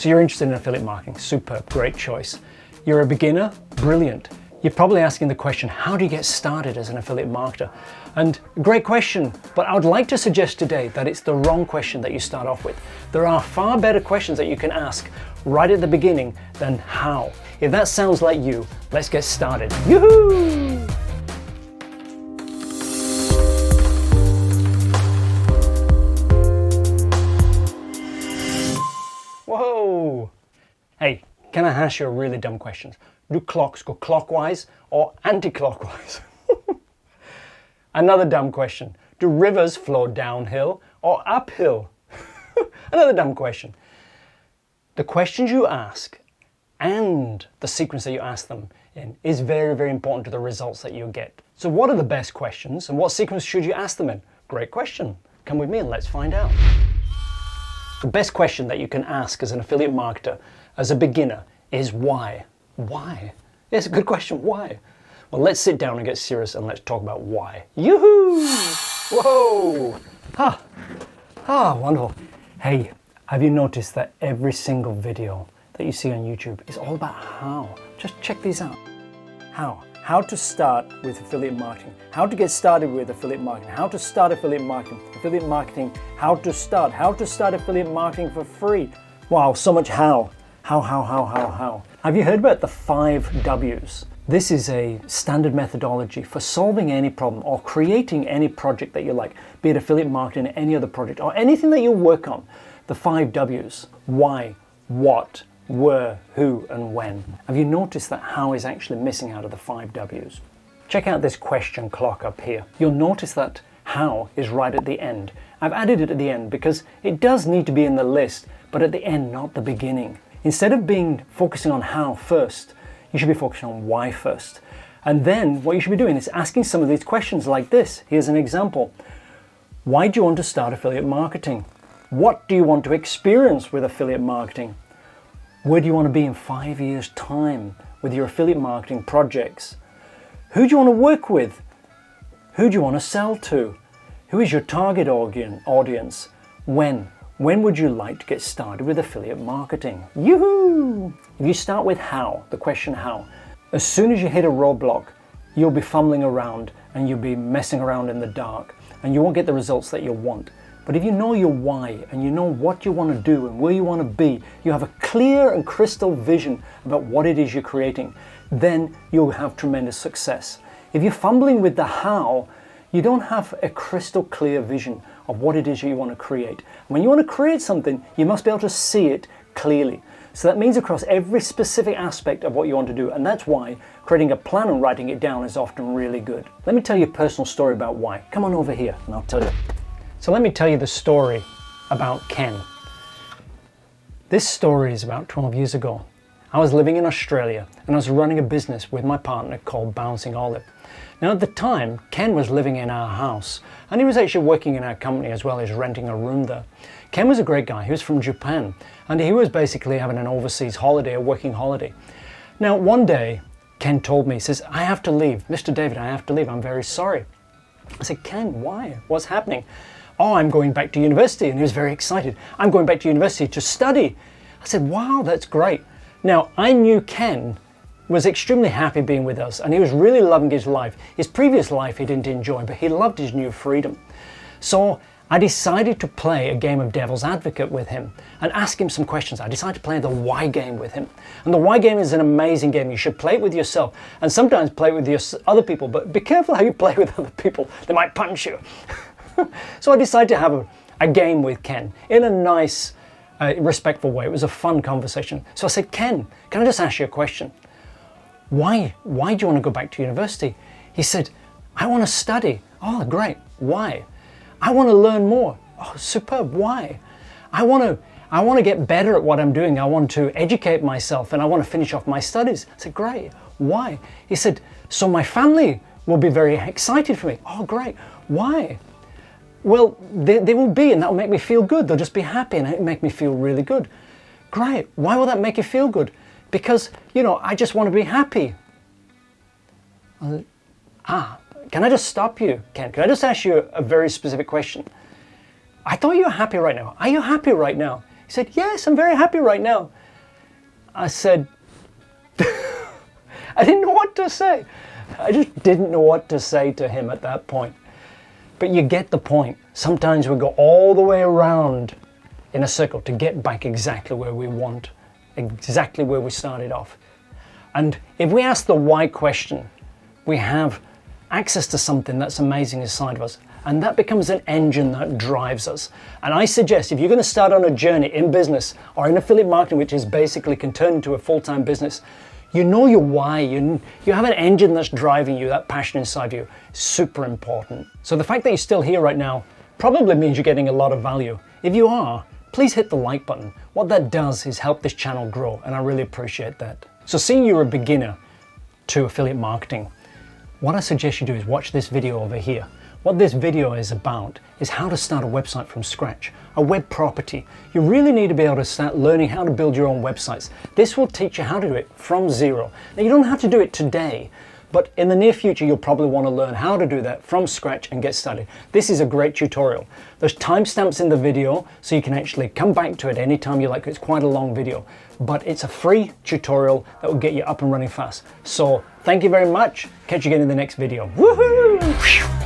So you're interested in affiliate marketing, superb, great choice. You're a beginner, brilliant. You're probably asking the question, how do you get started as an affiliate marketer? And great question, but I would like to suggest today that it's the wrong question that you start off with. There are far better questions that you can ask right at the beginning than how. If that sounds like you, let's get started. Yoo-hoo! Whoa! Hey, can I ask you a really dumb question? Do clocks go clockwise or anti-clockwise? Another dumb question. Do rivers flow downhill or uphill? Another dumb question. The questions you ask and the sequence that you ask them in is very, very important to the results that you get. So what are the best questions and what sequence should you ask them in? Great question. Come with me and let's find out. The best question that you can ask as an affiliate marketer, as a beginner, is why? Why? It's a good question, why? Well, let's sit down and get serious and let's talk about why. Yoo-hoo! Whoa! Wonderful. Hey, have you noticed that every single video that you see on YouTube is all about how? Just check these out. How to start with affiliate marketing. How to get started with affiliate marketing. How to start affiliate marketing. Affiliate marketing, how to start affiliate marketing for free. Wow, so much how. How. Have you heard about the 5 W's? This is a standard methodology for solving any problem or creating any project that you like, be it affiliate marketing, any other project, or anything that you work on. The 5 W's. Why, what, where, who, and when. Have you noticed that how is actually missing out of the 5 W's? Check out this question clock up here. You'll notice that how is right at the end. I've added it at the end because it does need to be in the list, but at the end, not the beginning. Instead of focusing on how first, you should be focusing on why first. And then what you should be doing is asking some of these questions like this. Here's an example. Why do you want to start affiliate marketing? What do you want to experience with affiliate marketing? Where do you want to be in 5 years' time with your affiliate marketing projects? Who do you want to work with? Who do you want to sell to? Who is your target audience? When? When would you like to get started with affiliate marketing? Yoo-hoo! If you start with how, the question how, as soon as you hit a roadblock, you'll be fumbling around and you'll be messing around in the dark and you won't get the results that you want. But if you know your why and you know what you want to do and where you want to be, you have a clear and crystal vision about what it is you're creating, then you'll have tremendous success. If you're fumbling with the how, you don't have a crystal clear vision of what it is you want to create. When you want to create something, you must be able to see it clearly. So that means across every specific aspect of what you want to do, and that's why creating a plan and writing it down is often really good. Let me tell you a personal story about why. Come on over here and I'll tell you. So let me tell you the story about Ken. This story is about 12 years ago. I was living in Australia and I was running a business with my partner called Bouncing Olive. Now at the time, Ken was living in our house and he was actually working in our company as well as renting a room there. Ken was a great guy. He was from Japan and he was basically having an overseas holiday, a working holiday. Now one day, Ken told me, he says, I have to leave. Mr. David, I have to leave. I'm very sorry. I said, Ken, why? What's happening? Oh, I'm going back to university. And he was very excited. I'm going back to university to study. I said, wow, that's great. Now, I knew Ken was extremely happy being with us and he was really loving his life. His previous life he didn't enjoy, but he loved his new freedom. So I decided to play a game of devil's advocate with him and ask him some questions. I decided to play the why game with him. And the why game is an amazing game. You should play it with yourself and sometimes play it with your other people, but be careful how you play with other people. They might punch you. So I decided to have a game with Ken in a nice, respectful way. It was a fun conversation. So I said, Ken, can I just ask you a question? Why do you want to go back to university? He said, I want to study. Oh, great. Why? I want to learn more. Oh, superb. Why? I want to get better at what I'm doing. I want to educate myself and I want to finish off my studies. I said, great. Why? He said, so my family will be very excited for me. Oh, great. Why? Well, they will be, and that will make me feel good. They'll just be happy and it'll make me feel really good. Great. Why will that make you feel good? Because, I just want to be happy. Can I just stop you, Ken? Can I just ask you a very specific question? I thought you were happy right now. Are you happy right now? He said, yes, I'm very happy right now. I said, I didn't know what to say. I just didn't know what to say to him at that point. But you get the point. Sometimes we go all the way around in a circle to get back exactly where we want, exactly where we started off. And if we ask the why question, we have access to something that's amazing inside of us. And that becomes an engine that drives us. And I suggest if you're going to start on a journey in business or in affiliate marketing, which is basically can turn into a full-time business, you know your why, you have an engine that's driving you, that passion inside you, super important. So the fact that you're still here right now probably means you're getting a lot of value. If you are, please hit the like button. What that does is help this channel grow, and I really appreciate that. So seeing you're a beginner to affiliate marketing, what I suggest you do is watch this video over here. What this video is about is how to start a website from scratch, a web property. You really need to be able to start learning how to build your own websites. This will teach you how to do it from zero. Now, you don't have to do it today, but in the near future, you'll probably want to learn how to do that from scratch and get started. This is a great tutorial. There's timestamps in the video, so you can actually come back to it anytime you like. It's quite a long video, but it's a free tutorial that will get you up and running fast. So thank you very much. Catch you again in the next video. Woohoo!